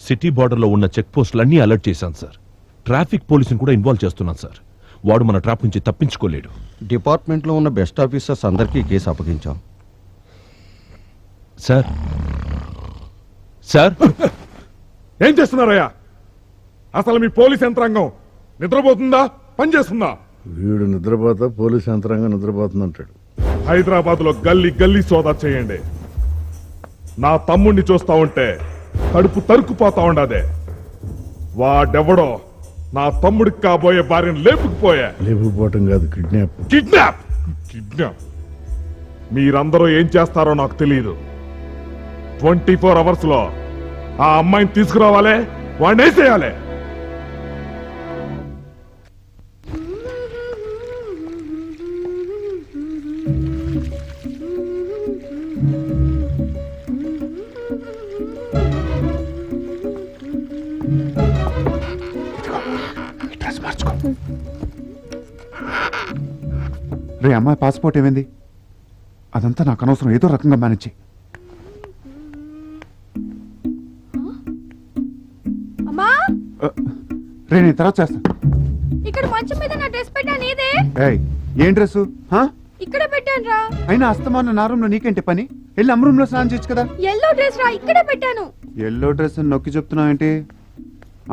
City బార్డర్లో ఉన్న check పోస్టులన్నీ alert చేశాను సార్. ట్రాఫిక్ పోలీసుని కూడా ఇన్వాల్వ్ చేస్తున్నాను సార్. వాడు మన ట్రాప్ నుంచి తప్పించుకోలేడు. డిపార్ట్మెంట్లో ఉన్న బెస్ట్ ఆఫీసర్స్ అందరికీ కేసు అప్పగించాం సార్. సార్ ఏం చేస్తున్నారయ్యా? అసలు మీ పోలీస్ యంత్రాంగం నిద్రపోతుందా, పనిచేస్తుందా? వీడు నిద్రపోతా పోలీస్ యంత్రాంగం నిద్రపోతుందంటాడు. హైదరాబాద్ లో గల్లీ గల్లీ సోదా చేయండి. నా తమ్ముణ్ణి చూస్తా ఉంటే కడుపు తరుక్కుపోతా ఉండదే. వాడెవడో నా తమ్ముడికి కాబోయే భార్యను లేపుకుపోయా. లేపుకుపోవటం కాదు, కిడ్నాప్. కిడ్నాప్ కిడ్నాప్ మీరందరూ ఏం చేస్తారో నాకు తెలియదు. 24 అవర్స్ లో ఆ అమ్మాయిని తీసుకురావాలే, వాడిని వేసేయాలి. రే అమ్మాయి పాస్పోర్ట్ ఏమైంది? అదంతా నాకు అనవసరం, ఏదో రకంగా మేనేజ్ చెయ్యి. రే నేను తర్వాత చేస్తా. ఇక్కడ మంచం మీద నా డ్రెస్ పెట్టాను. ఇదే ఏయ్ ఏం డ్రెస్సు? ఇక్కడ పెట్టాను రా. అయినా అస్తమాన నా రూమ్ లో నీకేంటి పని? వెళ్ళి అమ్మ రూమ్ లో స్నానం చేయొచ్చు కదా. ఎల్లో డ్రెస్ రా, ఇక్కడ పెట్టాను. ఎల్లో డ్రెస్ నొక్కి చెప్తున్నావు ఏంటి?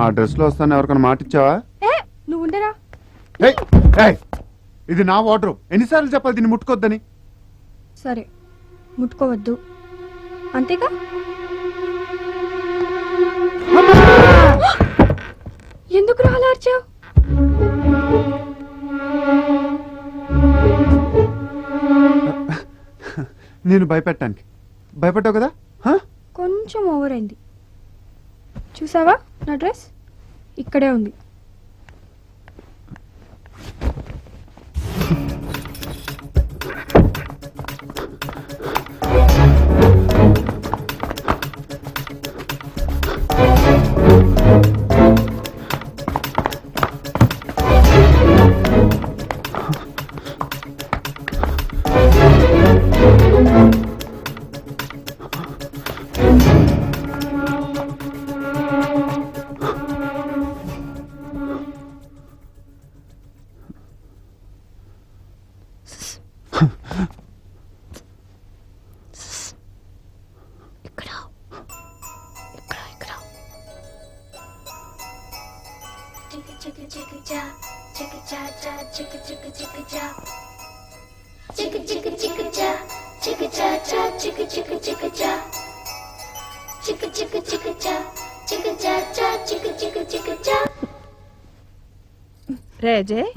ఆ డ్రెస్ లో వస్తాను ఎవరికైనా మాట ఇచ్చావా? నువ్వు ఉండరా. ఇది నా వార్డ్రోబ్, ఎన్నిసార్లు చెప్పాలి దీన్ని ముట్టుకోవద్దని? సరే ముట్టుకోవద్దు అంతేగా. ఎందుకు రాలార్చావు? నేను భయపెట్టడానికి భయపడ్డావు కదా. కొంచెం ఓవర్ అయింది. చూసావా నా డ్రెస్ ఇక్కడే ఉంది. రే అజయ్,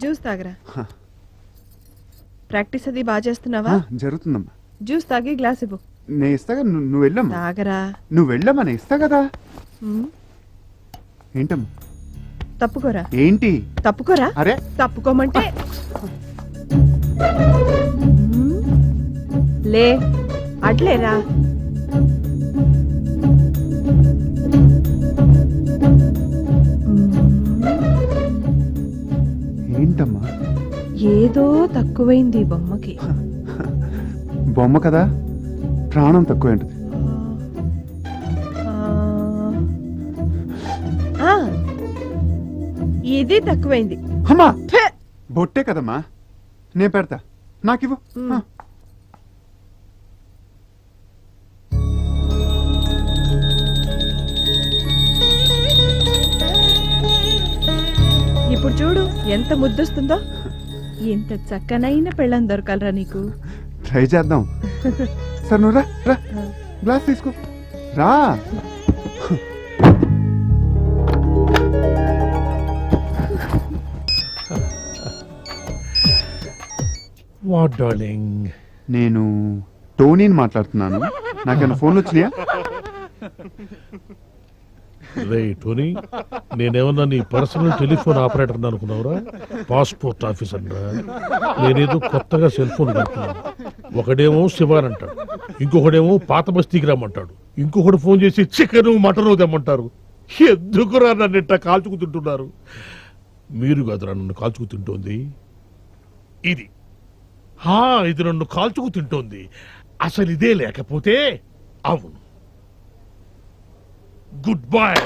జ్యూస్ తాగరా. ప్రాక్టీస్ అది బాగా చేస్తున్నావా? జరుగుతుందమ్మా. జ్యూస్ తాగి గ్లాస్ ఇవ్వు. నేను ఇస్తాగా, నువ్వు వెళ్ళమ్మా. తాగరా. నువ్వు వెళ్ళమ్మా, నేను ఇస్తా కదా. ఏంటమ్మా? తప్పుకోరా. ఏంటి తప్పుకోరా? అరే తప్పుకోమంటే లే, అట్లేరా. ఏంటమ్మా? ఏదో తక్కువైంది బొమ్మకి. బొమ్మ కదా, ప్రాణం తక్కువ ఏంటది? ఇది తక్కువైంది. అమ్మా బొట్టే కదమ్మా, నేను పెడతా, నాకివ్వు. ఇప్పుడు చూడు ఎంత ముద్దొస్తుందో. ఎంత చక్కనైన పెళ్ళం దొరకాలరా నీకు. ట్రై చేద్దాం. సరే నువ్వు రా, రా గ్లాస్ తీసుకో రా. What darling? నేను టోనీని మాట్లాడుతున్నాను. నాకేమైనా ఫోన్లు వచ్చినాయా? రే టోనీ, నేనేమన్నా నీ పర్సనల్ టెలిఫోన్ ఆపరేటర్ అనుకున్నావురా? పాస్పోర్ట్ ఆఫీసర్ రా. నేనేదో కొత్తగా సెల్ ఫోన్ కడుతున్నాను. ఒకడేమో శివాన్ అంటాడు, ఇంకొకడేమో పాత బస్తీకి రమ్మంటాడు, ఇంకొకడు ఫోన్ చేసి చికెన్ మటన్ తెమ్మంటారు. ఎందుకురా నన్ను ఇట్లా కాల్చుకు తింటున్నారు? మీరు కదరా నన్ను కాల్చుకు తింటోంది. ఇది ఇది నన్ను కాల్చుకు తింటోంది. అసలు ఇదే లేకపోతే అవును. Good bye